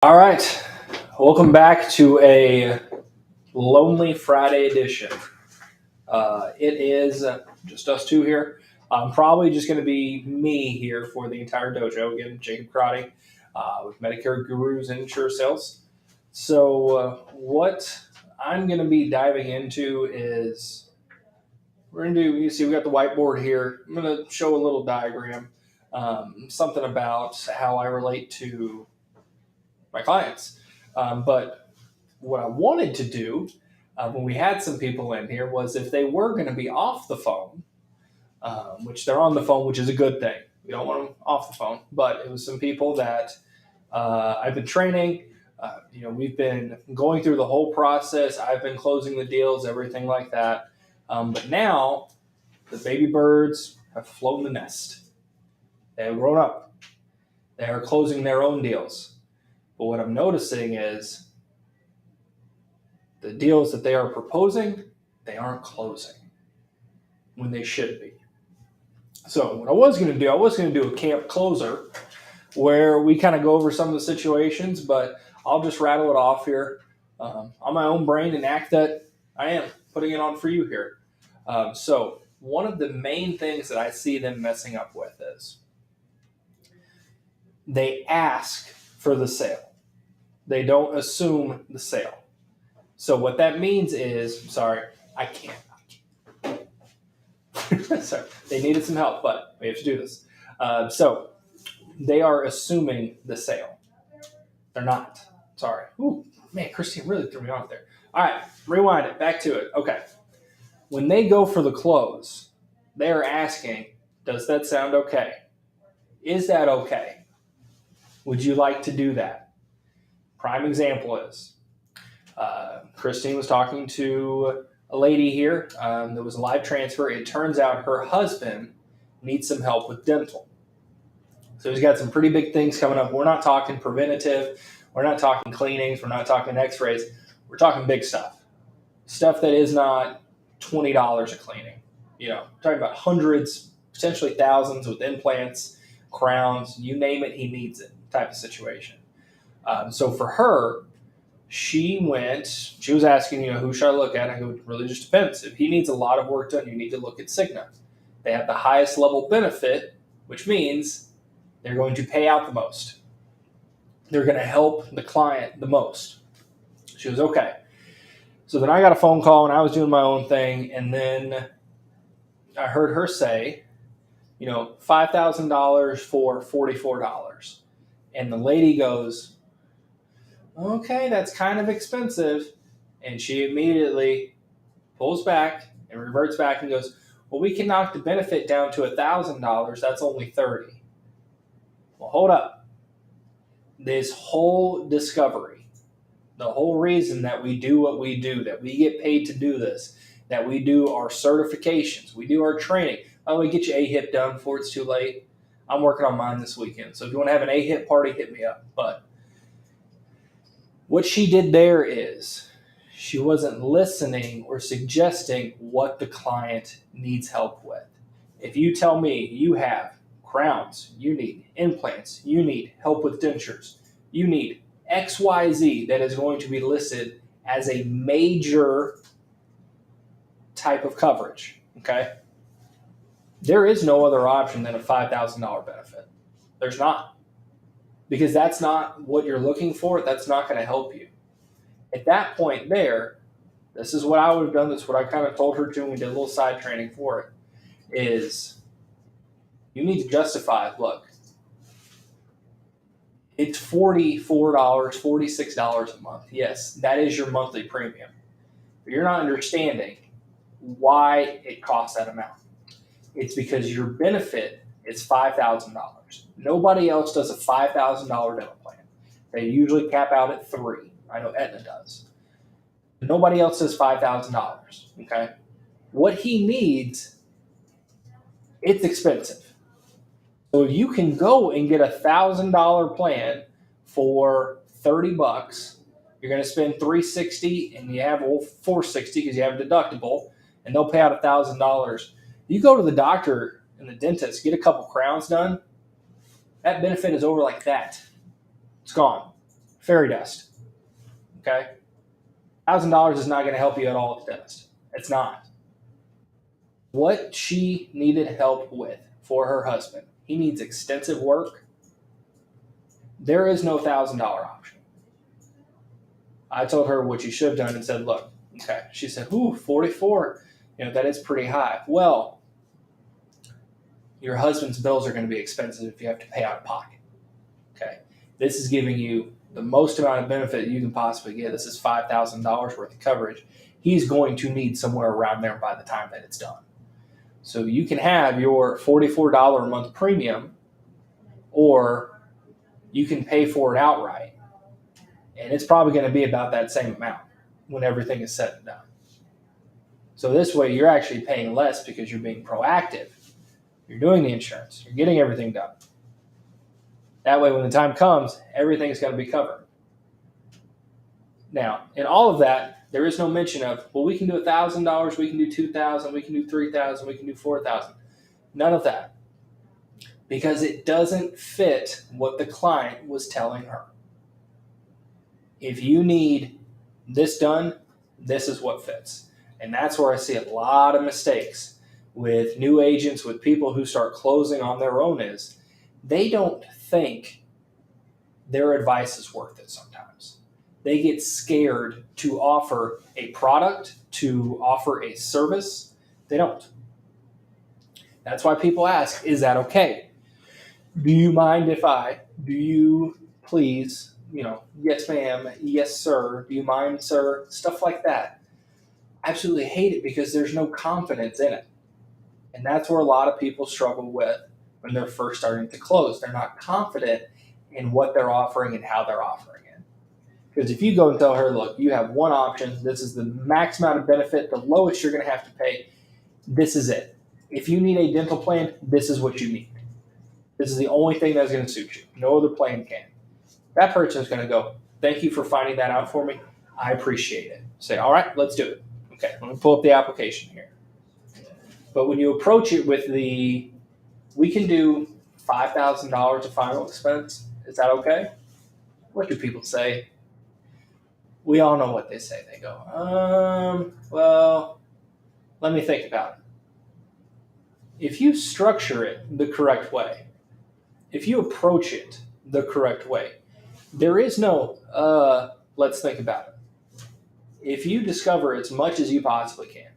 All right, welcome back to a Lonely Friday edition. It is just us two here. Probably just going to be me here for the entire dojo. Again, Jacob Crotty with Medicare Gurus and Insure Sales. So, what I'm going to be diving into is we're going to do, you see, we got the whiteboard here. I'm going to show a little diagram, something about how I relate to my clients. But what I wanted to do when we had some people in here was if they were going to be off the phone, which they're on the phone, which is a good thing. We don't want them off the phone, but it was some people that I've been training. We've been going through the whole process. I've been closing the deals, everything like that. But now the baby birds have flown the nest. They have grown up. They are closing their own deals. But what I'm noticing is the deals that they are proposing, they aren't closing when they should be. So what I was going to do a camp closer where we kind of go over some of the situations, but I'll just rattle it off here on my own brain and act that I am putting it on for you here. So one of the main things that I see them messing up with is they ask for the sale. They don't assume the sale. So what that means is, I can't. Sorry, they needed some help, but we have to do this. So they are assuming the sale. They're not. Sorry. Ooh, man, Christine really threw me off there. All right, rewind it. Back to it. Okay. When they go for the close, they are asking, does that sound okay? Is that okay? Would you like to do that? Prime example is Christine was talking to a lady here. There was a live transfer. It turns out her husband needs some help with dental. So he's got some pretty big things coming up. We're not talking preventative. We're not talking cleanings. We're not talking x-rays. We're talking big stuff. Stuff that is not $20 a cleaning. We're talking about hundreds, potentially thousands with implants, crowns, you name it, he needs it type of situation. So for her, she was asking, who should I look at? I go, it really just depends. If he needs a lot of work done, you need to look at Cigna. They have the highest level benefit, which means they're going to pay out the most. They're going to help the client the most. She was okay. So then I got a phone call and I was doing my own thing. And then I heard her say, $5,000 for $44. And the lady goes, okay, that's kind of expensive. And she immediately pulls back and reverts back and goes, well, we can knock the benefit down to $1,000. That's only $30. Well, hold up. This whole discovery, the whole reason that we do what we do, that we get paid to do this, that we do our certifications, we do our training. By the way, get your AHIP done before it's too late. I'm working on mine this weekend. So if you want to have an AHIP party, hit me up. But what she did there is she wasn't listening or suggesting what the client needs help with. If you tell me you have crowns, you need implants, you need help with dentures, you need XYZ that is going to be listed as a major type of coverage, okay? There is no other option than a $5,000 benefit. There's not. Because that's not what you're looking for. That's not going to help you. At that point there, this is what I would have done. This is what I kind of told her to when we did a little side training for it, is you need to justify, look, it's $44, $46 a month. Yes, that is your monthly premium. But you're not understanding why it costs that amount. It's because your benefit is $5,000. Nobody else does a $5,000 dental plan. They usually cap out at $3,000. I know Aetna does. Nobody else does $5,000. Okay, what he needs, it's expensive. So if you can go and get $1,000 plan for $30, you're going to spend $360, and you have $460 because you have a deductible, and they'll pay out $1,000. You go to the doctor and the dentist, get a couple crowns done, that benefit is over like that. It's gone. fairy dust. Okay, $1,000 is not going to help you at all at the dentist. It's not. What she needed help with for her husband, he needs extensive work. There is no $1,000 option. I told her what she should have done and said, look, okay. She said, ooh, 44, that is pretty high. Well, your husband's bills are going to be expensive if you have to pay out of pocket. Okay. This is giving you the most amount of benefit you can possibly get. This is $5,000 worth of coverage. He's going to need somewhere around there by the time that it's done. So you can have your $44 a month premium, or you can pay for it outright. And it's probably going to be about that same amount when everything is said and done. So this way, you're actually paying less because you're being proactive. You're doing the insurance. You're getting everything done. That way, when the time comes, everything is going to be covered. Now, in all of that, there is no mention of, well, we can do $1,000, we can do $2,000, we can do $3,000, we can do $4,000. None of that. Because it doesn't fit what the client was telling her. If you need this done, this is what fits. And that's where I see a lot of mistakes with new agents, with people who start closing on their own, is they don't think their advice is worth it sometimes. They get scared to offer a product, to offer a service. They don't. That's why people ask, is that okay? Do you mind if do you please, yes ma'am, yes sir, do you mind sir, stuff like that. I absolutely hate it because there's no confidence in it. And that's where a lot of people struggle with when they're first starting to close. They're not confident in what they're offering and how they're offering it. Because if you go and tell her, look, you have one option, this is the max amount of benefit, the lowest you're going to have to pay, this is it. If you need a dental plan, this is what you need. This is the only thing that's going to suit you. No other plan can. That person is going to go, thank you for finding that out for me. I appreciate it. Say, all right, let's do it. Okay, let me pull up the application here. But when you approach it with we can do $5,000 of final expense, is that okay? What do people say? We all know what they say. They go, well, let me think about it. If you structure it the correct way, if you approach it the correct way, there is no, let's think about it. If you discover as much as you possibly can,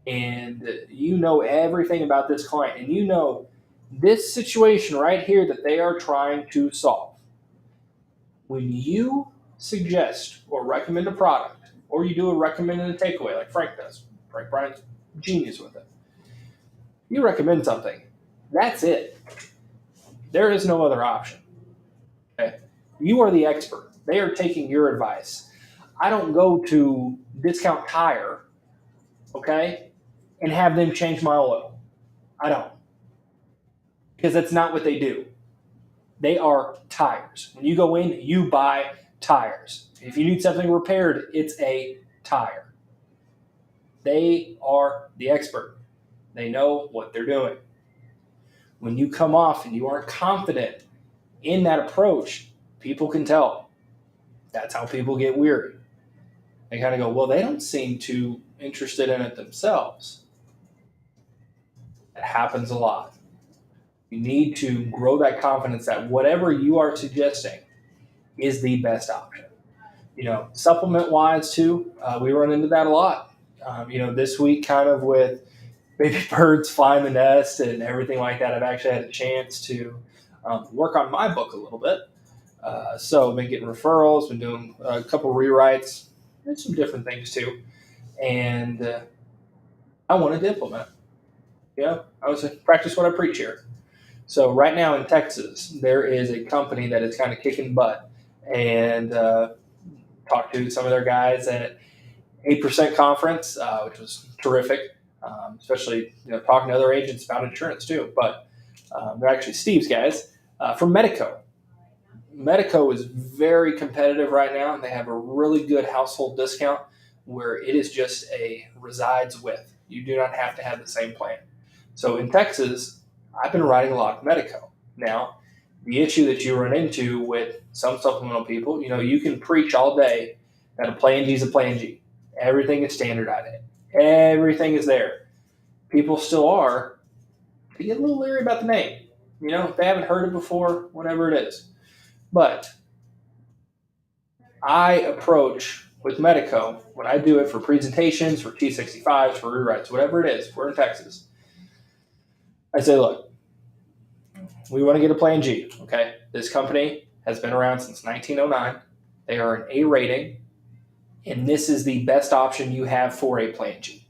and you know everything about this client, and you know this situation right here that they are trying to solve, when you suggest or recommend a product, or you do a recommend and a takeaway like Frank does, Frank Bryan's genius with it, you recommend something, that's it. There is no other option. Okay? You are the expert. They are taking your advice. I don't go to Discount Tire, okay, and have them change my oil. I don't. Because that's not what they do. They are tires. When you go in, you buy tires. If you need something repaired, it's a tire. They are the expert. They know what they're doing. When you come off and you aren't confident in that approach, people can tell. That's how people get weary. They kind of go, well, they don't seem too interested in it themselves. It happens a lot. You need to grow that confidence that whatever you are suggesting is the best option. Supplement-wise too, we run into that a lot. This week kind of with baby birds flying the nest and everything like that, I've actually had a chance to work on my book a little bit. So I've been getting referrals, been doing a couple rewrites, and some different things too. And I wanted to implement it. I was practice what I preach here. So right now in Texas, there is a company that is kind of kicking butt, and talked to some of their guys at 8% conference, which was terrific, especially talking to other agents about insurance too. But they're actually Steve's guys from Medico. Medico is very competitive right now. They have a really good household discount where it is just a resides with. You do not have to have the same plan. So in Texas, I've been writing a lot of Medico. Now, The issue that you run into with some supplemental people, you can preach all day that a Plan G is a Plan G. Everything is standardized. Everything is there. People still are. They get a little leery about the name. If they haven't heard it before, whatever it is. But I approach with Medico when I do it for presentations, for T65s, for rewrites, whatever it is. We're in Texas. I say, look, we want to get a Plan G. Okay, this company has been around since 1909. They are an A rating, and this is the best option you have for a Plan G.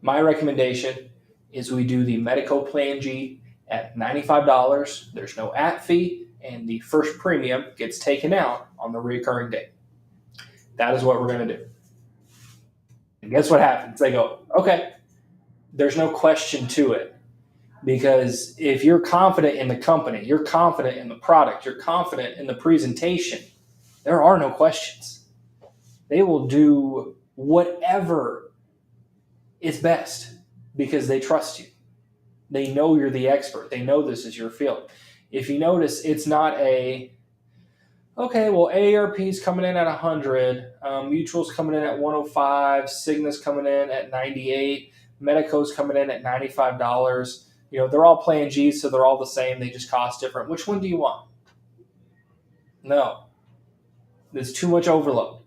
My recommendation is we do the Medico Plan G at $95. There's no app fee, and the first premium gets taken out on the recurring date. That is what we're going to do. And guess what happens? They go, okay, there's no question to it. Because if you're confident in the company, you're confident in the product, you're confident in the presentation, there are no questions. They will do whatever is best because they trust you. They know you're the expert. They know this is your field. If you notice, it's not okay, well, AARP's coming in at 100, Mutual's coming in at 105, Cigna's coming in at 98, Medico's coming in at $95. They're all Plan G's, so they're all the same. They just cost different. Which one do you want? No. There's too much overload.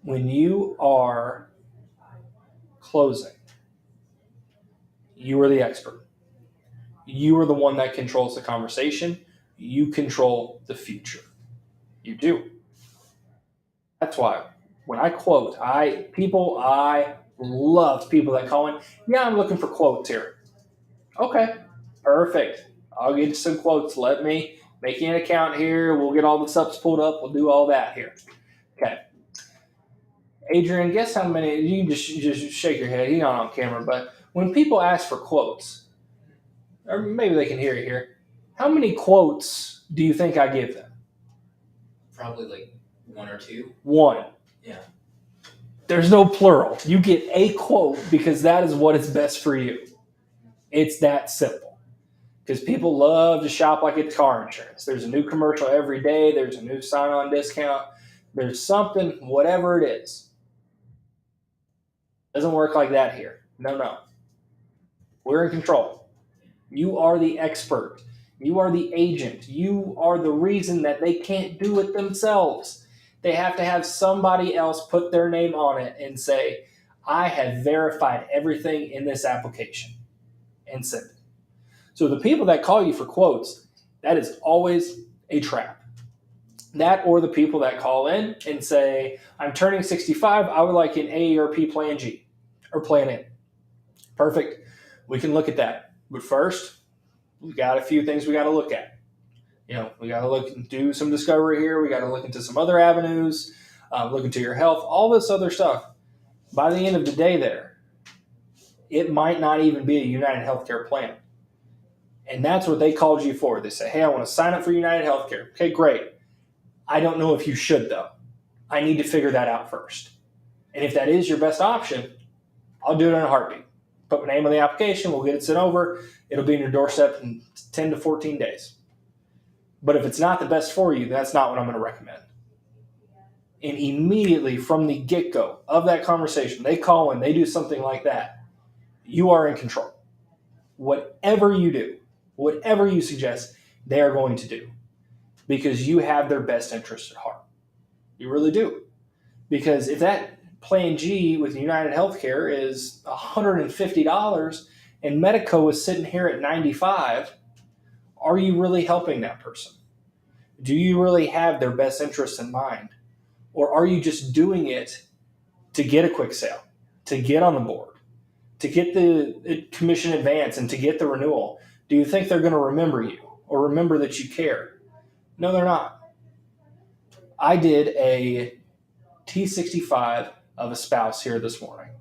When you are closing, you are the expert. You are the one that controls the conversation. You control the future. You do. That's why when I quote, I love people that call in, yeah, I'm looking for quotes here. Okay, perfect. I'll get you some quotes. Let me make you an account here. We'll get all the subs pulled up. We'll do all that here. Okay. Adrian, guess how many, you can just shake your head. He's not on camera, but when people ask for quotes, or maybe they can hear you here, how many quotes do you think I give them? Probably like one or two. One. Yeah. There's no plural. You get a quote because that is what is best for you. It's that simple. Because people love to shop like it's car insurance. There's a new commercial every day. There's a new sign-on discount. There's something, whatever it is. Doesn't work like that here. No. We're in control. You are the expert. You are the agent. You are the reason that they can't do it themselves. They have to have somebody else put their name on it and say, I have verified everything in this application and send it. So the people that call you for quotes, that is always a trap. That or the people that call in and say, I'm turning 65, I would like an AARP Plan G or Plan N. Perfect. We can look at that. But first, we've got a few things we got to look at. We got to look and do some discovery here. We got to look into some other avenues, look into your health, all this other stuff. By the end of the day there, it might not even be a United Healthcare plan. And that's what they called you for. They say, hey, I want to sign up for United Healthcare. Okay, great. I don't know if you should, though. I need to figure that out first. And if that is your best option, I'll do it in a heartbeat. Put my name on the application. We'll get it sent over. It'll be in your doorstep in 10 to 14 days. But if it's not the best for you, that's not what I'm going to recommend. And immediately from the get-go of that conversation, they call in, they do something like that, you are in control. Whatever you do, whatever you suggest, they are going to do because you have their best interest at heart. You really do. Because if that Plan G with United Healthcare is $150 and Medico is sitting here at $95, are you really helping that person? Do you really have their best interests in mind? Or are you just doing it to get a quick sale, to get on the board, to get the commission advance and to get the renewal? Do you think they're going to remember you or remember that you care? No, they're not. I did a T65 of a spouse here this morning.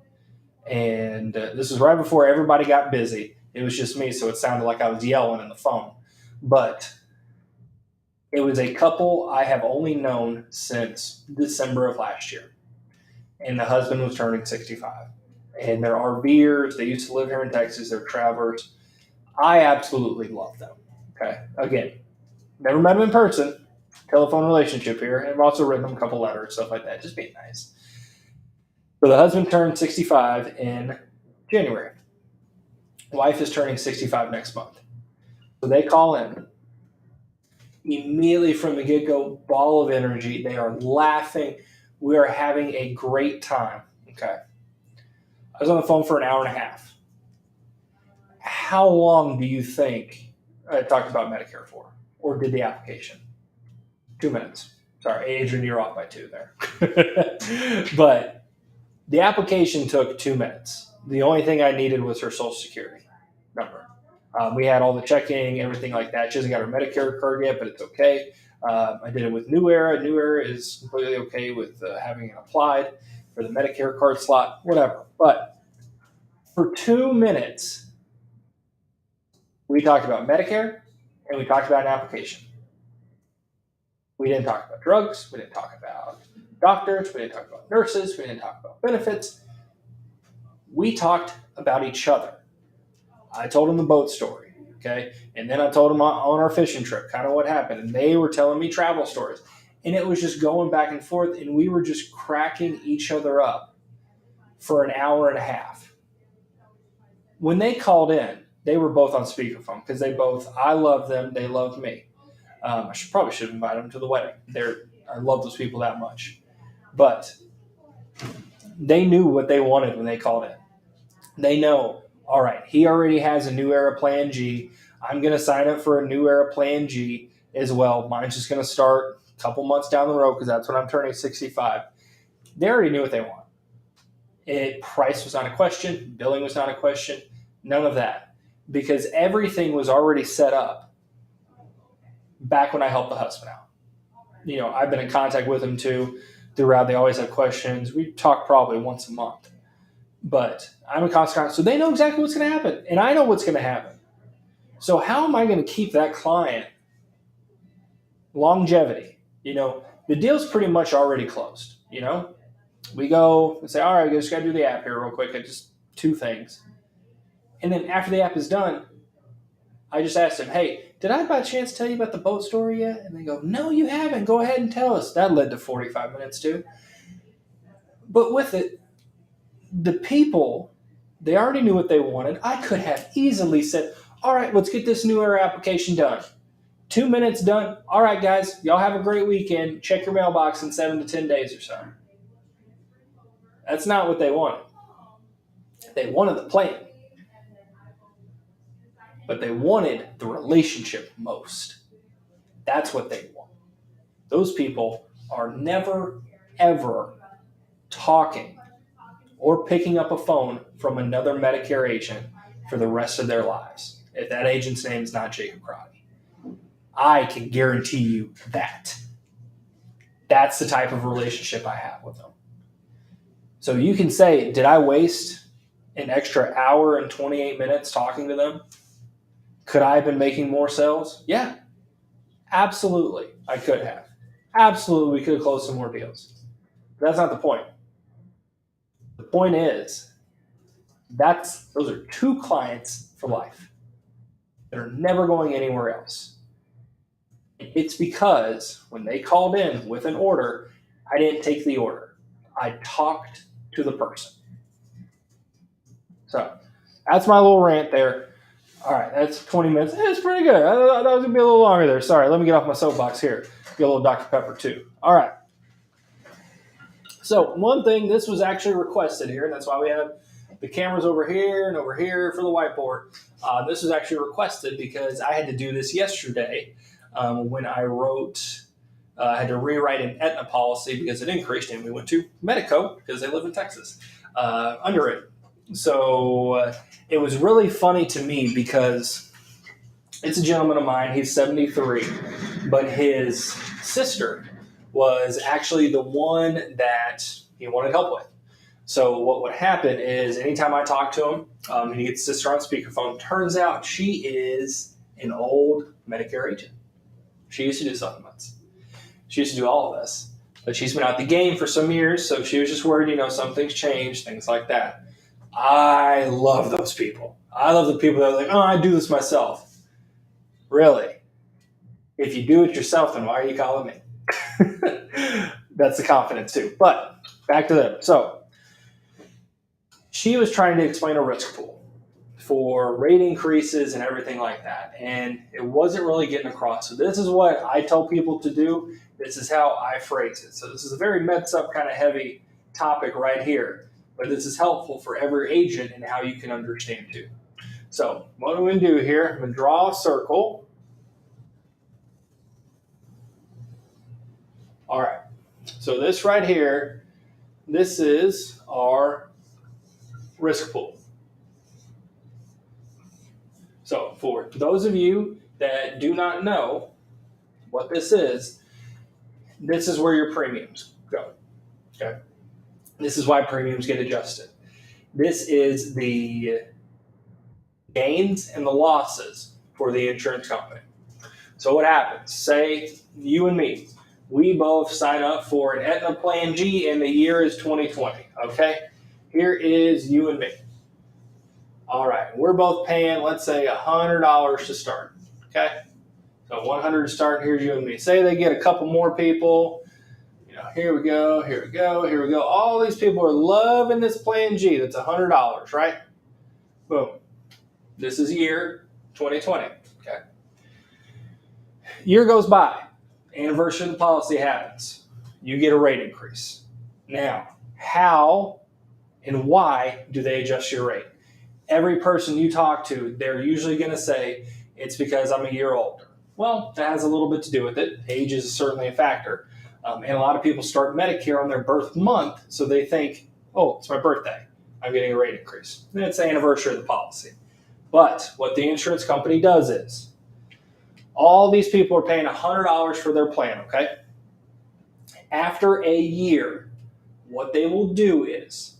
And this was right before everybody got busy. It was just me, so it sounded like I was yelling in the phone. But it was a couple I have only known since December of last year. And the husband was turning 65. And they're RVers. They used to live here in Texas. They're travelers. I absolutely love them. Okay. Again, never met them in person. Telephone relationship here. And I've also written them a couple letters, stuff like that. Just being nice. So the husband turned 65 in January. Wife is turning 65 next month. So they call in immediately from the get go, ball of energy. They are laughing. We are having a great time. Okay. I was on the phone for an hour and a half. How long do you think I talked about Medicare for or did the application? 2 minutes. Sorry, Adrian, you're off by two there. But the application took 2 minutes. The only thing I needed was her social security number. We had all the checking, everything like that. She hasn't got her Medicare card yet, but it's okay. I did it with New Era. New Era is completely okay with having it applied for the Medicare card slot, whatever. But for 2 minutes, we talked about Medicare and we talked about an application. We didn't talk about drugs. We didn't talk about doctors. We didn't talk about nurses. We didn't talk about benefits. We talked about each other. I told them the boat story, okay? And then I told them on our fishing trip kind of what happened. And they were telling me travel stories. And it was just going back and forth. And we were just cracking each other up for an hour and a half. When they called in, they were both on speakerphone because I love them. They loved me. I probably should have invited them to the wedding. I love those people that much. But they knew what they wanted when they called in. They know, all right, he already has a New Era Plan G. I'm going to sign up for a New Era Plan G as well. Mine's just going to start a couple months down the road because that's when I'm turning 65. They already knew what they want. Price was not a question. Billing was not a question. None of that. Because everything was already set up back when I helped the husband out. I've been in contact with him too throughout. They always have questions. We talk probably once a month. But I'm in constant contact. So they know exactly what's going to happen. And I know what's going to happen. So how am I going to keep that client longevity? The deal's pretty much already closed. We go and say, all right, we just got to do the app here real quick. Just 2 things. And then after the app is done, I just asked him, hey, did I by chance tell you about the boat story yet? And they go, no, you haven't. Go ahead and tell us. That led to 45 minutes too. But with it, the people, they already knew what they wanted. I could have easily said, all right, let's get this New Era application done. 2 minutes done. All right, guys, y'all have a great weekend. Check your mailbox in 7 to 10 days or so. That's not what they wanted. They wanted the plan. But they wanted the relationship most. That's what they want. Those people are never, ever talking or picking up a phone from another Medicare agent for the rest of their lives. If that agent's name is not Jacob Crotty. I can guarantee you that. That's the type of relationship I have with them. So you can say, did I waste an extra hour and 28 minutes talking to them? Could I have been making more sales? Yeah, absolutely. I could have. Absolutely, we could have closed some more deals. But that's not the point. The point is, those are 2 clients for life that are never going anywhere else. It's because when they called in with an order, I didn't take the order. I talked to the person. So that's my little rant there. All right, that's 20 minutes. It's pretty good. I thought that was going to be a little longer there. Sorry, let me get off my soapbox here. Get a little Dr. Pepper too. All right. So one thing, this was actually requested here, and that's why we have the cameras over here and over here for the whiteboard. This was actually requested because I had to do this yesterday when I wrote, I had to rewrite an Aetna policy because it increased, and we went to Medico because they live in Texas, underwritten. So it was really funny to me because it's a gentleman of mine. He's 73, but his sister was actually the one that he wanted help with. So what would happen is anytime I talk to him, and he gets his sister on speakerphone, turns out she is an old Medicare agent. She used to do supplements. She used to do all of this. But she's been out the game for some years, so she was just worried, some things changed, things like that. I love those people. I love the people that are like, oh, I do this myself. Really? If you do it yourself, then why are you calling me? That's the confidence too. But back to them. So she was trying to explain a risk pool for rate increases and everything like that. And it wasn't really getting across. So this is what I tell people to do. This is how I phrase it. So this is a very meds up kind of heavy topic right here. But this is helpful for every agent and how you can understand too. So what I'm going to do here, I'm going to draw a circle. All right. So this right here, this is our risk pool. So for those of you that do not know what this is where your premiums go. Okay. This is why premiums get adjusted. This is the gains and the losses for the insurance company. So what happens? Say you and me, we both sign up for an Aetna Plan G and the year is 2020. Okay. Here is you and me. All right. We're both paying, let's say, $100 to start. Okay. So 100 to start. Here's you and me. Say they get a couple more people. Here we go, here we go, here we go. All these people are loving this Plan G. That's $100, right? Boom. This is year 2020. Okay. Year goes by. Anniversary of the policy happens. You get a rate increase. Now, how and why do they adjust your rate? Every person you talk to, they're usually going to say, it's because I'm a year older. Well, that has a little bit to do with it. Age is certainly a factor. And a lot of people start Medicare on their birth month, so they think, oh, it's my birthday. I'm getting a rate increase. And it's the anniversary of the policy. But what the insurance company does is, all these people are paying $100 for their plan, okay? After a year, what they will do is,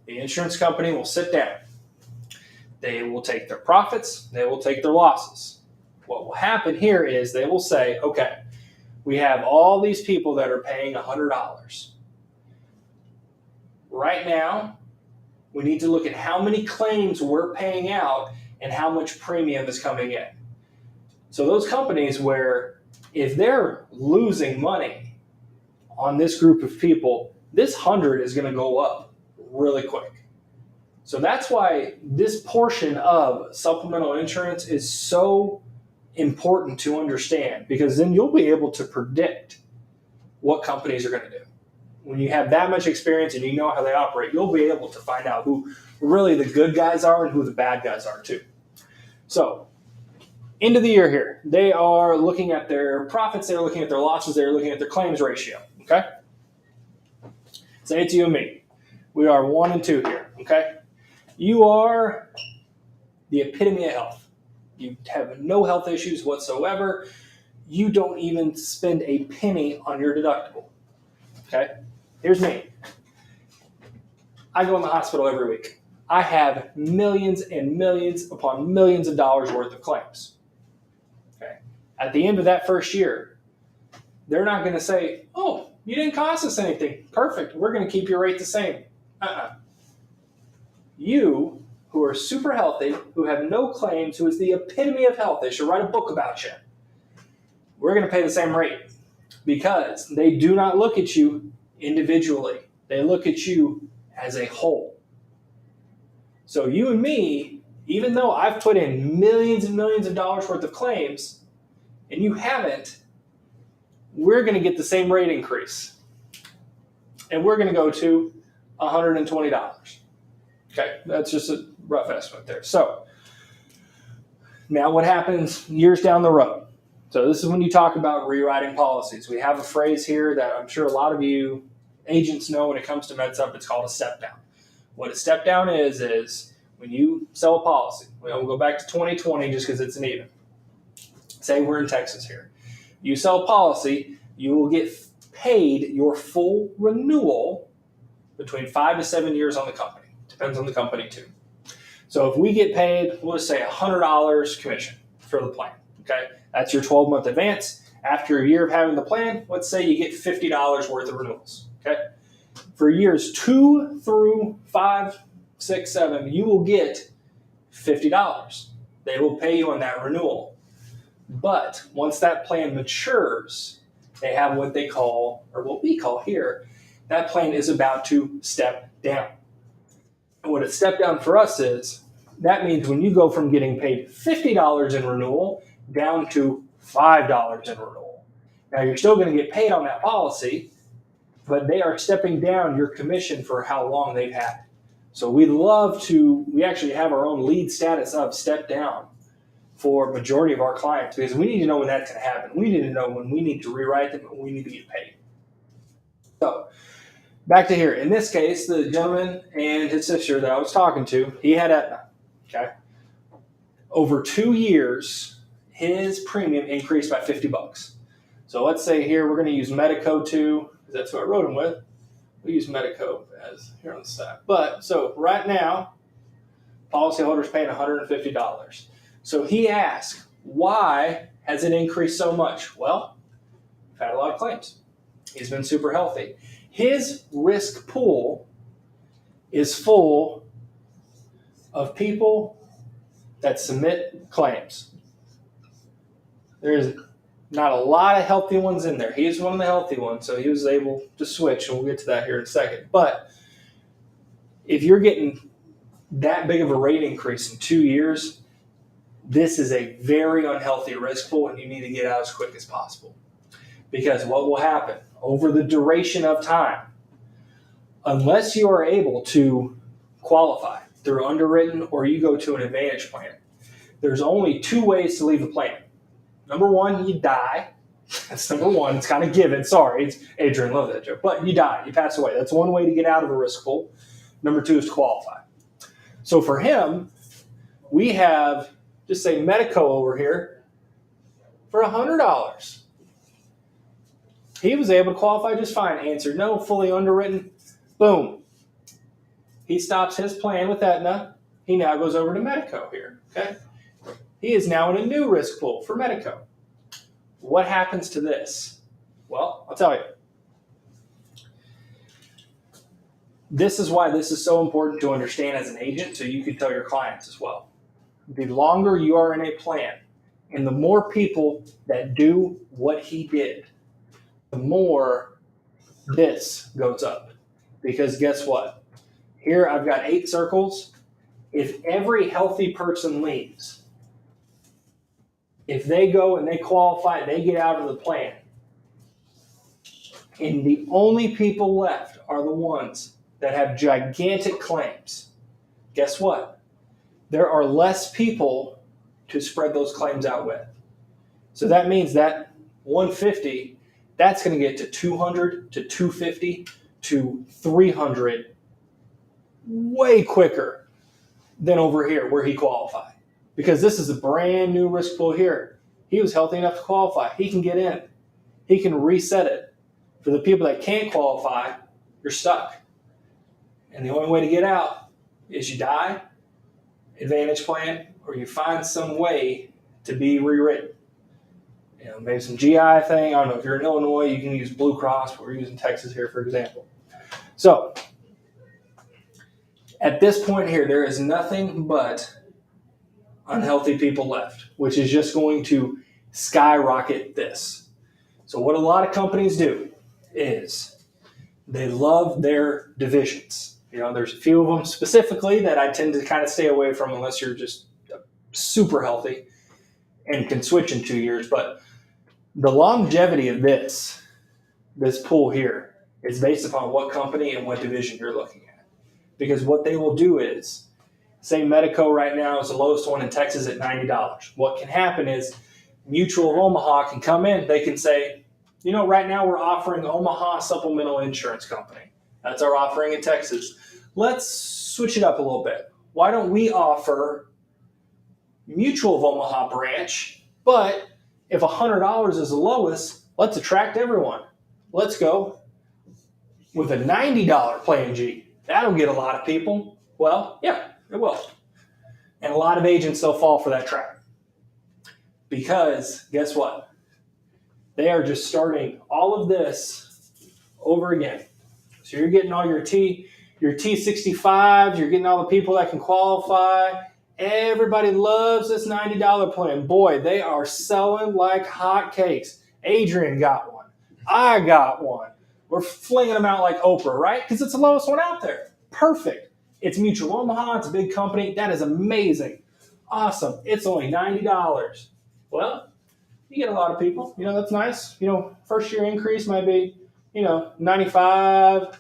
the insurance company will sit down. They will take their profits. They will take their losses. What will happen here is they will say, okay, we have all these people that are paying $100. Right now, we need to look at how many claims we're paying out and how much premium is coming in. So those companies where if they're losing money on this group of people, this 100 is going to go up really quick. So that's why this portion of supplemental insurance is so important to understand, because then you'll be able to predict what companies are going to do. When you have that much experience and you know how they operate, you'll be able to find out who really the good guys are and who the bad guys are too. So, end of the year here, they are looking at their profits, they're looking at their losses, they're looking at their claims ratio, okay? Say it's you and me. We are 1 and 2 here, okay? You are the epitome of health. You have no health issues whatsoever. You don't even spend a penny on your deductible. Okay? Here's me. I go in the hospital every week. I have millions and millions upon millions of dollars worth of claims. Okay? At the end of that first year, they're not going to say, oh, you didn't cost us anything. Perfect. We're going to keep your rate the same. You, who are super healthy, who have no claims, who is the epitome of health, they should write a book about you. We're going to pay the same rate because they do not look at you individually. They look at you as a whole. So you and me, even though I've put in millions and millions of dollars worth of claims and you haven't, we're going to get the same rate increase. And we're going to go to $120. Okay, that's just a rough estimate there. So now what happens years down the road? So this is when you talk about rewriting policies. We have a phrase here that I'm sure a lot of you agents know when it comes to MedSup. It's called a step down. What a step down is when you sell a policy. We'll go back to 2020 just because it's an even. Say we're in Texas here. You sell a policy, you will get paid your full renewal between 5 to 7 years on the company. Depends on the company too. So if we get paid, we'll just say $100 commission for the plan. Okay, that's your 12-month advance. After a year of having the plan, let's say you get $50 worth of renewals. Okay, for years 2 through 5, 6, 7, you will get $50. They will pay you on that renewal. But once that plan matures, they have what they call, or what we call here, that plan is about to step down. And what a step down for us is, that means when you go from getting paid $50 in renewal down to $5 in renewal. Now you're still going to get paid on that policy, but they are stepping down your commission for how long they've had it. So we actually have our own lead status of step down for majority of our clients, because we need to know when that's going to happen. We need to know when we need to rewrite them and we need to get paid. So back to here. In this case, the gentleman and his sister that I was talking to, he had Aetna. Okay. Over 2 years, his premium increased by $50. So let's say here we're going to use Medico too, because that's what I wrote him with. We use Medico as here on the stack. But so right now, policyholders paying $150. So he asked, why has it increased so much? Well, we've had a lot of claims. He's been super healthy. His risk pool is full of people that submit claims. There's not a lot of healthy ones in there. He's one of the healthy ones, so he was able to switch, and we'll get to that here in a second. But if you're getting that big of a rate increase in 2 years, this is a very unhealthy risk pool, and you need to get out as quick as possible. Because what will happen over the duration of time, unless you are able to qualify through underwritten or you go to an Advantage plan, there's only 2 ways to leave the plan. Number one, you die. That's number one. It's kind of given. Sorry, it's Adrian, love that joke. But you die. You pass away. That's one way to get out of a risk pool. Number 2 is to qualify. So for him, we have, just say Medico over here, for $100. He was able to qualify just fine. Answered no, fully underwritten. Boom. He stops his plan with Aetna. He now goes over to Medico here. Okay. He is now in a new risk pool for Medico. What happens to this? Well, I'll tell you. This is why this is so important to understand as an agent, so you can tell your clients as well. The longer you are in a plan, and the more people that do what he did, the more this goes up. Because guess what? Here I've got 8 circles. If every healthy person leaves, if they go and they qualify, they get out of the plan, and the only people left are the ones that have gigantic claims, guess what? There are less people to spread those claims out with. So that means that 150, that's going to get to 200 to 250 to 300 way quicker than over here where he qualified. Because this is a brand new risk pool here. He was healthy enough to qualify. He can get in. He can reset it. For the people that can't qualify, you're stuck. And the only way to get out is you die, Advantage plan, or you find some way to be rewritten. You know, maybe some GI thing. I don't know. If you're in Illinois, you can use Blue Cross, but we're using Texas here, for example. So, at this point here, there is nothing but unhealthy people left, which is just going to skyrocket this. So what a lot of companies do is they love their divisions. You know, there's a few of them specifically that I tend to kind of stay away from unless you're just super healthy and can switch in 2 years. But the longevity of this pool here is based upon what company and what division you're looking at. Because what they will do is, say Medico right now is the lowest one in Texas at $90. What can happen is Mutual of Omaha can come in. They can say, you know, right now we're offering Omaha Supplemental Insurance Company. That's our offering in Texas. Let's switch it up a little bit. Why don't we offer Mutual of Omaha branch, but if $100 is the lowest, let's attract everyone. Let's go with a $90 Plan G. That'll get a lot of people. Well, yeah, it will. And a lot of agents, they'll fall for that trap. Because guess what? They are just starting all of this over again. So you're getting all your T, your T65s, you're getting all the people that can qualify. Everybody loves this $90 plan. Boy, they are selling like hotcakes. Adrian got one. I got one. We're flinging them out like Oprah, right? Because it's the lowest one out there. Perfect. It's Mutual Omaha. It's a big company. That is amazing. Awesome. It's only $90. Well, you get a lot of people. That's nice. First year increase might be, 95,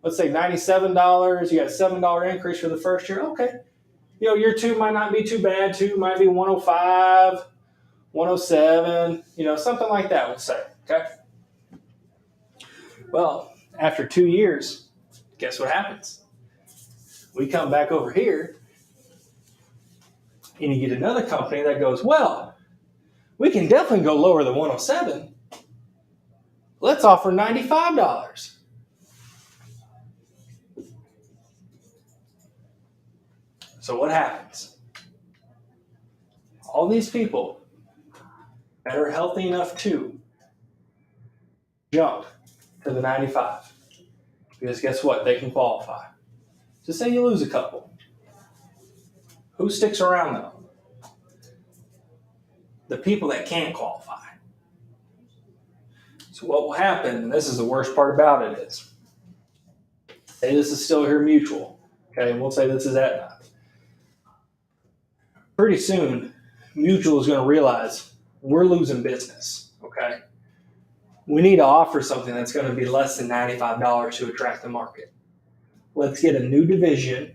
let's say $97. You got a $7 increase for the first year. Okay. Year two might not be too bad. Two might be 105, 107, something like that, we'll say. Okay. Well, after 2 years, guess what happens? We come back over here and you get another company that goes, well, we can definitely go lower than 107. Let's offer $95. So what happens? All these people that are healthy enough to jump to the 95. Because guess what? They can qualify. So say you lose a couple. Who sticks around though? The people that can't qualify. So what will happen, and this is the worst part about it, is say this is still here Mutual. Okay, and we'll say this is Aetna. Pretty soon, Mutual is going to realize we're losing business. Okay, we need to offer something that's going to be less than $95 to attract the market. Let's get a new division.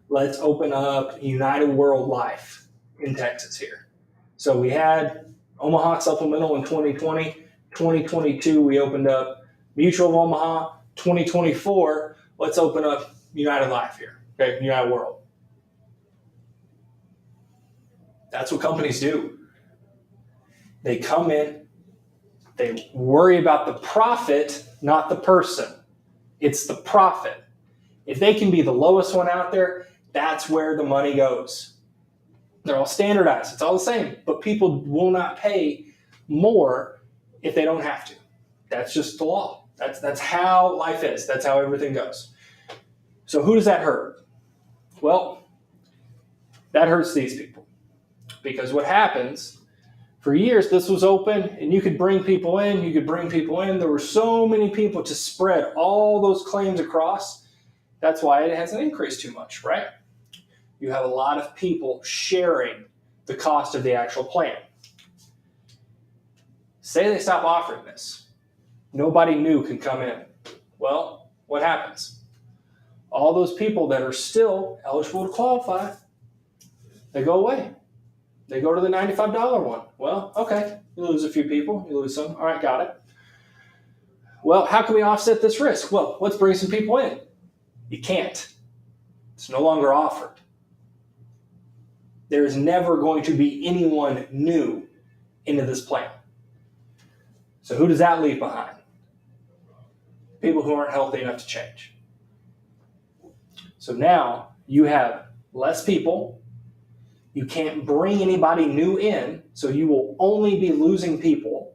Let's open up United World Life in Texas here. So we had Omaha Supplemental in 2020. 2022, we opened up Mutual of Omaha. 2024, let's open up United Life here. Okay, United World. That's what companies do. They come in, they worry about the profit, not the person. It's the profit. If they can be the lowest one out there, that's where the money goes. They're all standardized. It's all the same. But people will not pay more if they don't have to. That's just the law. That's how life is. That's how everything goes. So who does that hurt? Well, that hurts these people. Because what happens, for years this was open and you could bring people in, There were so many people to spread all those claims across. That's why it hasn't increased too much, right? You have a lot of people sharing the cost of the actual plan. Say they stop offering this. Nobody new can come in. Well, what happens? All those people that are still eligible to qualify, they go away. They go to the $95 one. Well, okay, you lose a few people, you lose some. All right, got it. Well, how can we offset this risk? Well, let's bring some people in. You can't. It's no longer offered. There is never going to be anyone new into this plan. So who does that leave behind? People who aren't healthy enough to change. So now you have less people. You can't bring anybody new in, so you will only be losing people.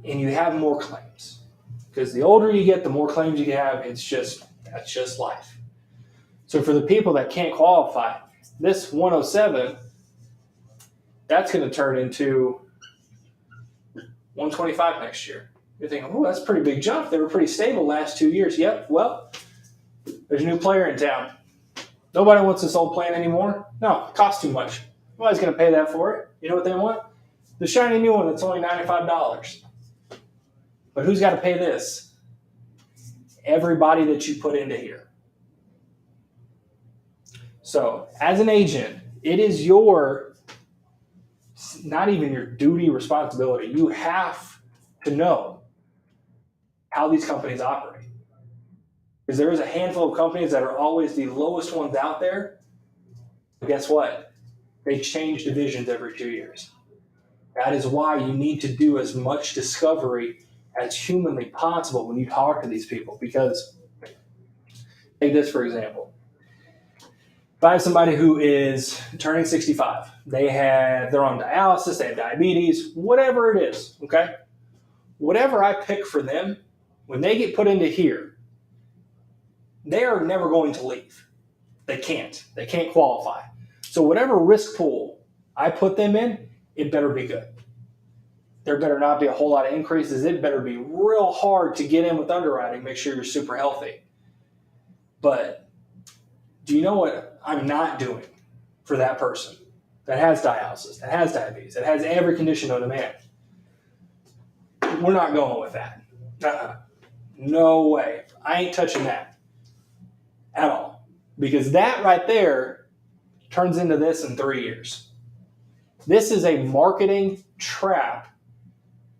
And you have more claims. Because the older you get, the more claims you have. That's just life. So for the people that can't qualify, this 107, that's going to turn into 125 next year. You're thinking, oh, that's a pretty big jump. They were pretty stable last 2 years. Yep, well, there's a new player in town. Nobody wants this old plan anymore. No, it costs too much. Nobody's going to pay that for it. You know what they want? The shiny new one that's only $95. But who's got to pay this? Everybody that you put into here. So, as an agent, it is not even your duty, responsibility. You have to know how these companies operate. Because there is a handful of companies that are always the lowest ones out there. But guess what? They change divisions every 2 years. That is why you need to do as much discovery as humanly possible when you talk to these people. Because, take this for example. If I have somebody who is turning 65, they're on dialysis, they have diabetes, whatever it is, okay? Whatever I pick for them, when they get put into here, they are never going to leave. They can't. They can't qualify. So whatever risk pool I put them in, it better be good. There better not be a whole lot of increases. It better be real hard to get in with underwriting, make sure you're super healthy. But do you know what I'm not doing for that person that has dialysis, that has diabetes, that has every condition known to man? We're not going with that. No way. I ain't touching that at all. Because that right there turns into this in 3 years. This is a marketing trap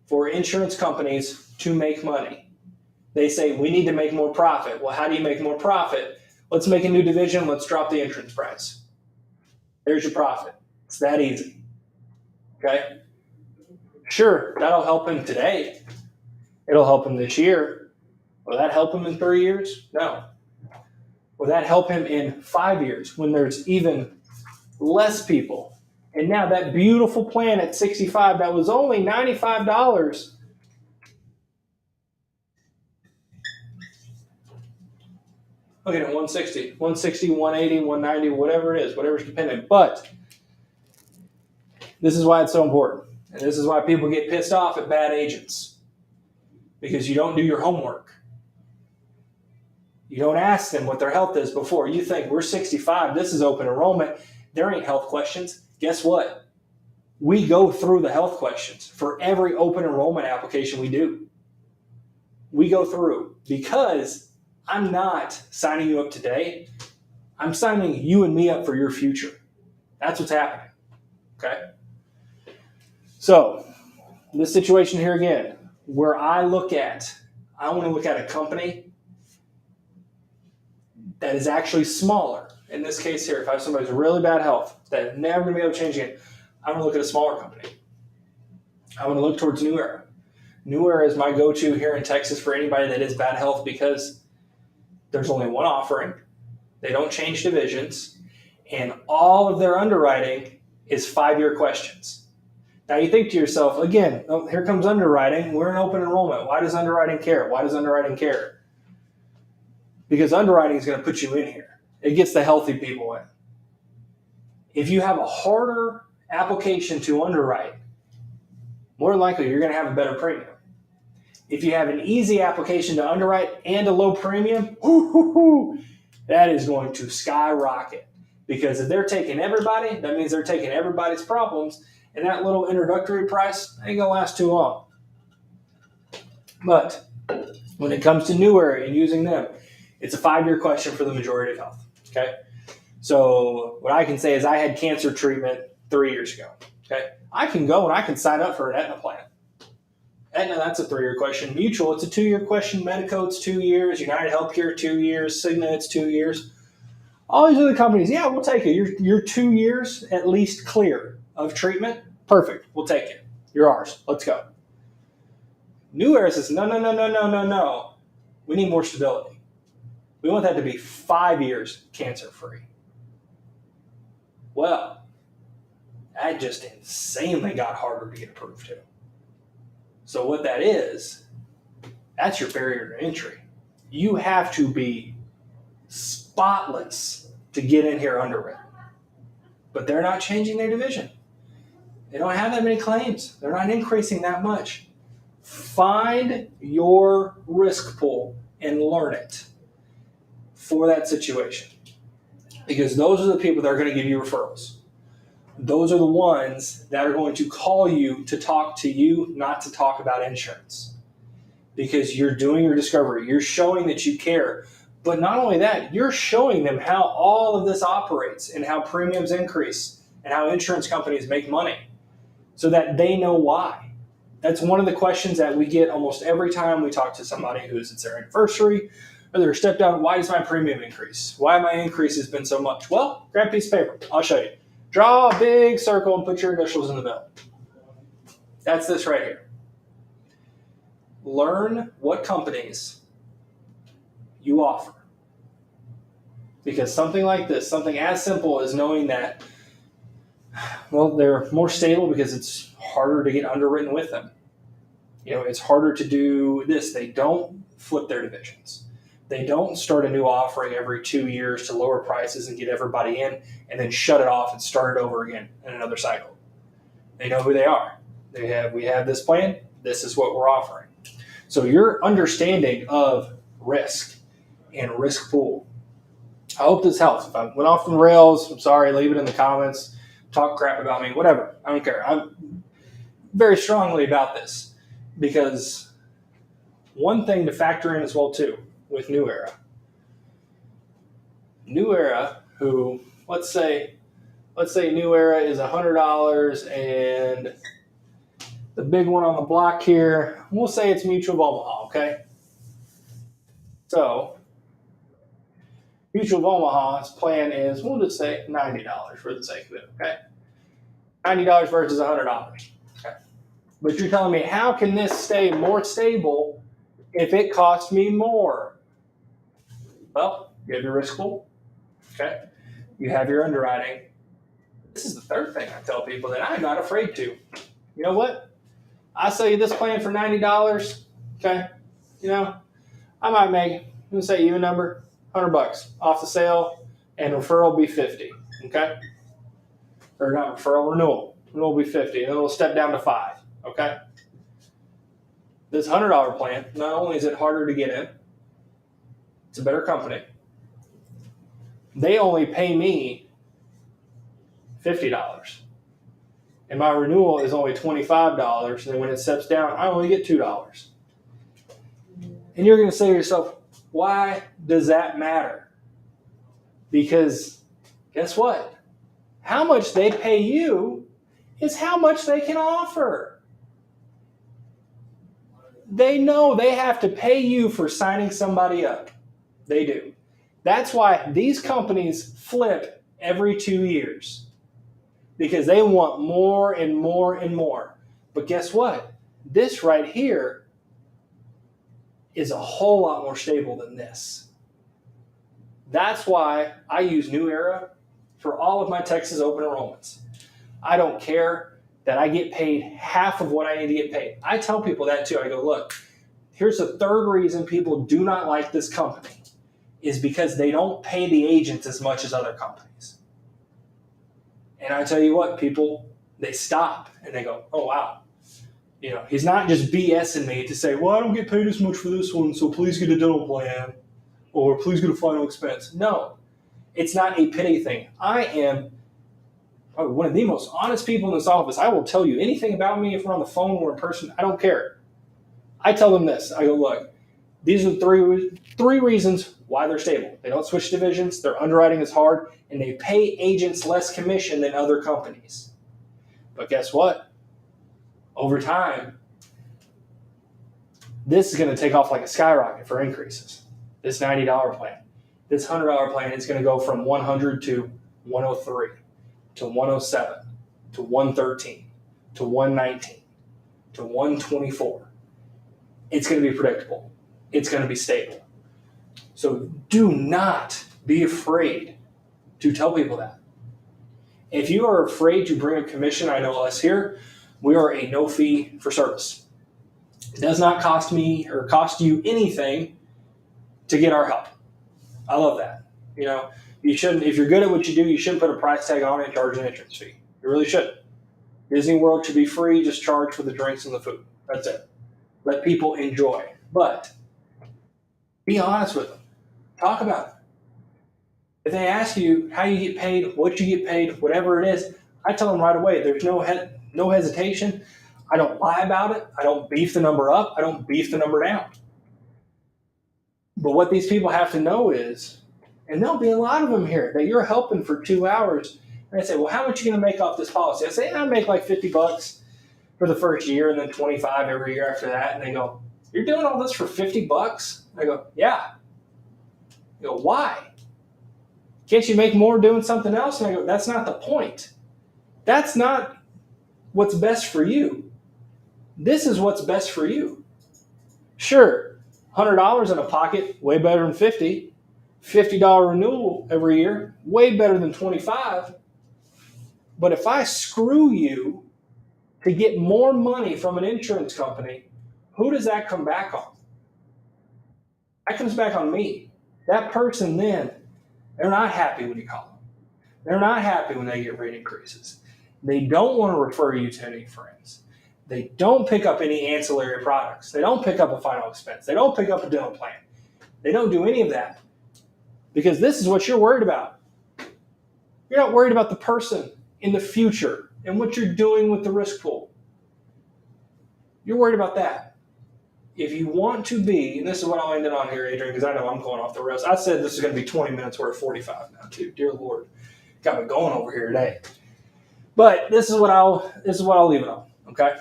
for insurance companies to make money. They say, we need to make more profit. Well, how do you make more profit? Let's make a new division. Let's drop the entrance price. There's your profit. It's that easy. Okay? Sure, that'll help him today. It'll help him this year. Will that help him in 3 years? No. Will that help him in 5 years when there's even less people? And now that beautiful plan at 65 that was only $95. Look at it, 160, 180, 190, whatever it is, whatever's dependent. But this is why it's so important. And this is why people get pissed off at bad agents. Because you don't do your homework. You don't ask them what their health is before. You think, we're 65, this is open enrollment. There ain't health questions. Guess what? We go through the health questions for every open enrollment application we do. We go through because I'm not signing you up today. I'm signing you and me up for your future. That's what's happening. Okay? So, this situation here again, where I want to look at a company that is actually smaller. In this case here, if I have somebody who's really bad health, that is never going to be able to change again, I'm going to look at a smaller company. I'm going to look towards New Era. New Era is my go-to here in Texas for anybody that is bad health because there's only one offering. They don't change divisions. And all of their underwriting is 5-year questions. Now you think to yourself, again, oh, here comes underwriting. We're in open enrollment. Why does underwriting care? Why does underwriting care? Because underwriting is going to put you in here. It gets the healthy people in. If you have a harder application to underwrite, more likely you're going to have a better premium. If you have an easy application to underwrite and a low premium, that is going to skyrocket. Because if they're taking everybody, that means they're taking everybody's problems, and that little introductory price ain't going to last too long. But when it comes to New Era and using them, it's a 5-year question for the majority of health. Okay? So what I can say is I had cancer treatment 3 years ago. Okay? I can go and I can sign up for an Aetna plan. Aetna, that's a 3-year question. Mutual, it's a 2-year question. Medico, it's 2 years. United Healthcare, 2 years. Cigna, it's 2 years. All these other companies, yeah, we'll take it. You're 2 years at least clear of treatment. Perfect. We'll take it. You're ours. Let's go. New Era says, no. We need more stability. We want that to be 5 years cancer-free. Well, that just insanely got harder to get approved to. So what that is, that's your barrier to entry. You have to be spotless to get in here underwritten. But they're not changing their division. They don't have that many claims. They're not increasing that much. Find your risk pool and learn it for that situation. Because those are the people that are going to give you referrals. Those are the ones that are going to call you to talk to you, not to talk about insurance. Because you're doing your discovery. You're showing that you care. But not only that, you're showing them how all of this operates and how premiums increase and how insurance companies make money so that they know why. That's one of the questions that we get almost every time we talk to somebody who's it's their anniversary or they're stepped down. Why does my premium increase? Why have my increases been so much? Well, grab a piece of paper. I'll show you. Draw a big circle and put your initials in the middle. That's this right here. Learn what companies you offer. Because something like this, something as simple as knowing that, well, they're more stable because it's harder to get underwritten with them. You know, it's harder to do this. They don't flip their divisions. They don't start a new offering every 2 years to lower prices and get everybody in and then shut it off and start it over again in another cycle. They know who they are. We have this plan. This is what we're offering. So your understanding of risk and risk pool. I hope this helps. If I went off the rails, I'm sorry. Leave it in the comments. Talk crap about me. Whatever. I don't care. I'm very strongly about this because one thing to factor in as well too with New Era. New Era, who let's say New Era is $100 and the big one on the block here, we'll say it's Mutual of Omaha, okay? So Mutual of Omaha's plan is, we'll just say $90 for the sake of it, okay? $90 versus $100. Okay. But you're telling me, how can this stay more stable if it costs me more? Well, you have your risk pool, okay? You have your underwriting. This is the third thing I tell people that I'm not afraid to. You know what? I sell you this plan for $90, okay? You know, I might make, let's say even number, $100 off the sale, and referral be 50, okay? Or not referral, renewal. Renewal will be 50, and then it'll step down to 5, okay? This $100 plan, not only is it harder to get in, it's a better company. They only pay me $50. And my renewal is only $25, and then when it steps down, I only get $2. And you're going to say to yourself, why does that matter? Because guess what? How much they pay you is how much they can offer. They know they have to pay you for signing somebody up. They do. That's why these companies flip every 2 years. Because they want more and more and more. But guess what? This right here is a whole lot more stable than this. That's why I use New Era for all of my Texas open enrollments. I don't care that I get paid half of what I need to get paid. I tell people that too. I go, look, here's the third reason people do not like this company is because they don't pay the agents as much as other companies. And I tell you what, people, they stop and they go, oh, wow. You know, he's not just BSing me to say, well, I don't get paid as much for this one, so please get a dental plan or please get a final expense. No, it's not a pity thing. I am probably one of the most honest people in this office. I will tell you anything about me if we're on the phone or in person. I don't care. I tell them this. I go, look, these are three reasons why they're stable. They don't switch divisions, their underwriting is hard, and they pay agents less commission than other companies. But guess what? Over time, this is going to take off like a skyrocket for increases. This $90 plan. This $100 plan is going to go from 100 to 103 to 107 to 113 to 119 to 124. It's going to be predictable. It's going to be stable. So do not be afraid to tell people that. If you are afraid to bring up commission, I know us here, we are a no fee for service. It does not cost me or cost you anything to get our help. I love that. You know, you shouldn't, if you're good at what you do, you shouldn't put a price tag on it and charge an entrance fee. You really shouldn't. Disney World should be free, just charge for the drinks and the food. That's it. Let people enjoy. But be honest with them. Talk about it. If they ask you how you get paid, what you get paid, whatever it is, I tell them right away. There's no hesitation. I don't lie about it. I don't beef the number up. I don't beef the number down. But what these people have to know is, and there'll be a lot of them here, that you're helping for 2 hours. And I say, well, how much are you going to make off this policy? I say, I make like $50 for the first year and then 25 every year after that. And they go, you're doing all this for $50? I go, yeah. They go, why? Can't you make more doing something else? And I go, that's not the point. That's not what's best for you. This is what's best for you. Sure, $100 in a pocket, way better than $50. $50 renewal every year, way better than $25. But if I screw you to get more money from an insurance company, who does that come back on? That comes back on me. That person then, they're not happy when you call them. They're not happy when they get rate increases. They don't want to refer you to any friends. They don't pick up any ancillary products. They don't pick up a final expense. They don't pick up a dental plan. They don't do any of that because this is what you're worried about. You're not worried about the person in the future and what you're doing with the risk pool. You're worried about that. If you want to be, and this is what I'll end it on here, Adrian, because I know I'm going off the rails. I said this is going to be 20 minutes. We're at 45 now, too. Dear Lord, got me going over here today. But this is what I'll leave it on. Okay,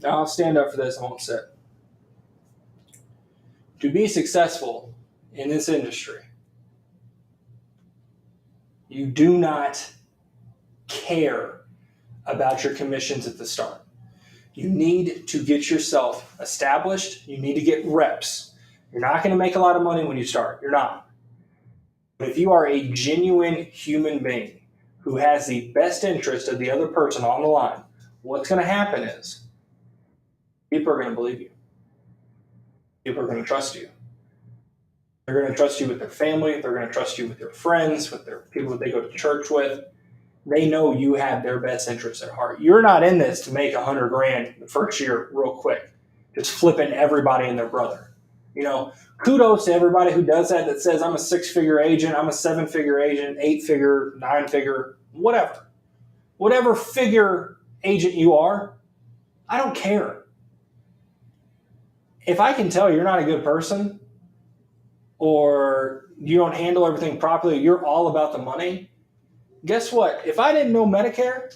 now I'll stand up for this. I won't sit. To be successful in this industry, you do not care about your commissions at the start. You need to get yourself established. You need to get reps. You're not going to make a lot of money when you start. You're not. But if you are a genuine human being who has the best interest of the other person on the line, what's going to happen is people are going to believe you. People are going to trust you. They're going to trust you with their family. They're going to trust you with their friends, with their people that they go to church with. They know you have their best interests at heart. You're not in this to make $100,000 the first year real quick, just flipping everybody and their brother. Kudos to everybody who does that says, I'm a 6-figure agent, I'm a 7-figure agent, 8-figure, 9-figure, whatever. Whatever figure agent you are, I don't care. If I can tell you're not a good person or you don't handle everything properly, you're all about the money, guess what? If I didn't know Medicare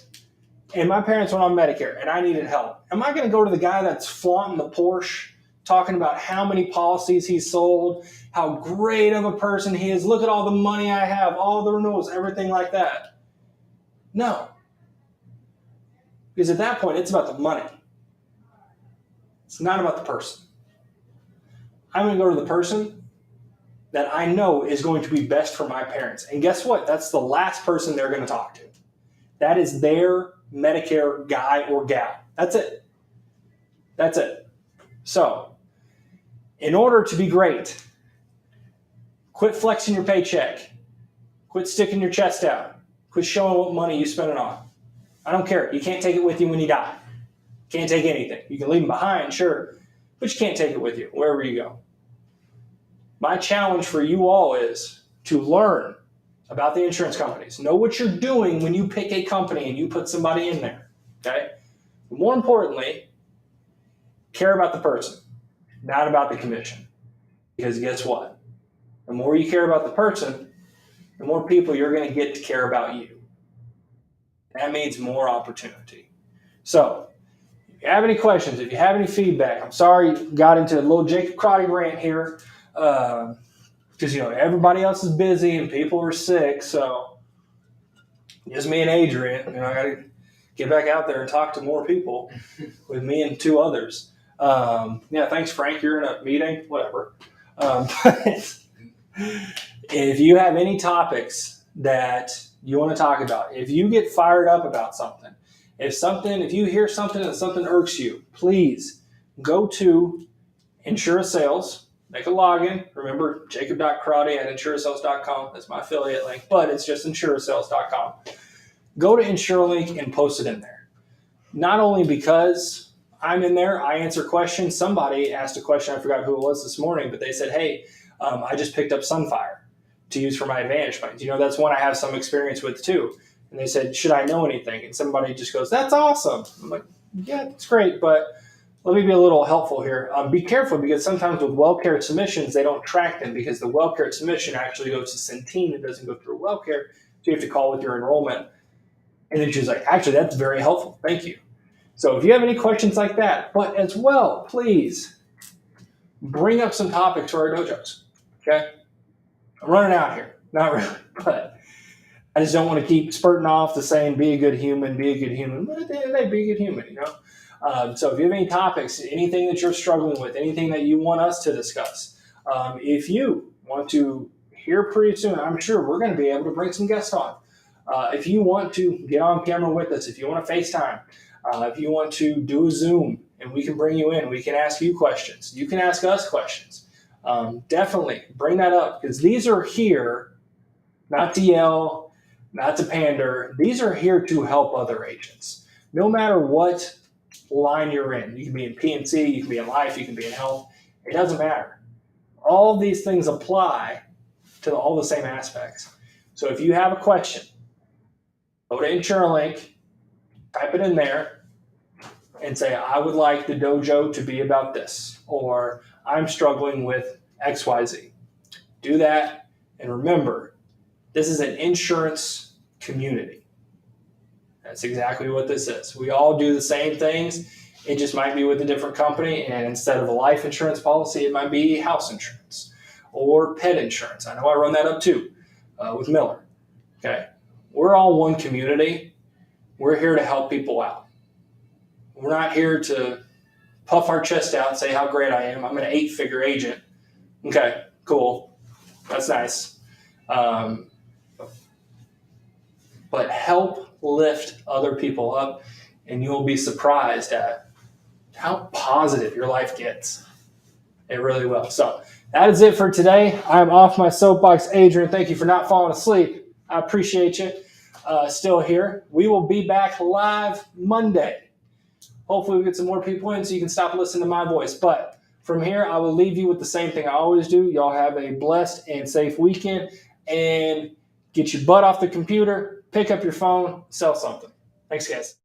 and my parents went on Medicare and I needed help, am I going to go to the guy that's flaunting the Porsche, talking about how many policies he sold, how great of a person he is, look at all the money I have, all the renewals, everything like that? No. Because at that point, it's about the money. It's not about the person. I'm going to go to the person that I know is going to be best for my parents. And guess what? That's the last person they're going to talk to. That is their Medicare guy or gal. That's it. That's it. So, in order to be great, quit flexing your paycheck. Quit sticking your chest out. Quit showing what money you spend it on. I don't care. You can't take it with you when you die. Can't take anything. You can leave them behind, sure, but you can't take it with you wherever you go. My challenge for you all is to learn about the insurance companies. Know what you're doing when you pick a company and you put somebody in there, okay? But more importantly, care about the person, not about the commission. Because guess what? The more you care about the person, the more people you're going to get to care about you. That means more opportunity. So, if you have any questions, if you have any feedback, I'm sorry you got into a little Jacob Crotty rant here. Because everybody else is busy and people are sick, so just me and Adrian. I got to get back out there and talk to more people with me and 2 others. Thanks, Frank. You're in a meeting, whatever. But if you have any topics that you want to talk about, if you get fired up about something, if you hear something and something irks you, please go to Insure Sales. Make a login. Remember, jacob.crotty@insuresales.com. That's my affiliate link, but it's just insuresales.com. Go to InsureLink and post it in there. Not only because I'm in there, I answer questions. Somebody asked a question, I forgot who it was this morning, but they said, hey, I just picked up Sunfire to use for my Advantage plans. That's one I have some experience with too. And they said, should I know anything? And somebody just goes, that's awesome. I'm like, yeah, it's great, but let me be a little helpful here. Be careful because sometimes with WellCare submissions, they don't track them because the WellCare submission actually goes to Centene. It doesn't go through WellCare. So you have to call with your enrollment. And then she's like, actually, that's very helpful. Thank you. So if you have any questions like that, but as well, please bring up some topics for our dojos. Okay? I'm running out here. Not really, but I just don't want to keep spurting off the saying, be a good human, be a good human. But at the end of the day, be a good human, So if you have any topics, anything that you're struggling with, anything that you want us to discuss, if you want to hear pretty soon, I'm sure we're going to be able to bring some guests on. If you want to get on camera with us, if you want to FaceTime, if you want to do a Zoom and we can bring you in, we can ask you questions. You can ask us questions. Definitely bring that up because these are here not to yell, not to pander. These are here to help other agents. No matter what line you're in, you can be in P&C, you can be in life, you can be in health. It doesn't matter. All these things apply to all the same aspects. So if you have a question, go to InsureLink, type it in there, and say, I would like the dojo to be about this, or I'm struggling with XYZ. Do that, and remember, this is an insurance community. That's exactly what this is. We all do the same things. It just might be with a different company, and instead of a life insurance policy, it might be house insurance or pet insurance. I know I run that up too with Miller. Okay, we're all one community. We're here to help people out. We're not here to puff our chest out and say how great I am. I'm an 8-figure agent. Okay, cool. That's nice. But help lift other people up, and you'll be surprised at how positive your life gets. It really will. So that is it for today. I'm off my soapbox. Adrian, thank you for not falling asleep. I appreciate you still here. We will be back live Monday. Hopefully we get some more people in so you can stop listening to my voice. But from here, I will leave you with the same thing I always do. Y'all have a blessed and safe weekend, and get your butt off the computer, pick up your phone, sell something. Thanks, guys.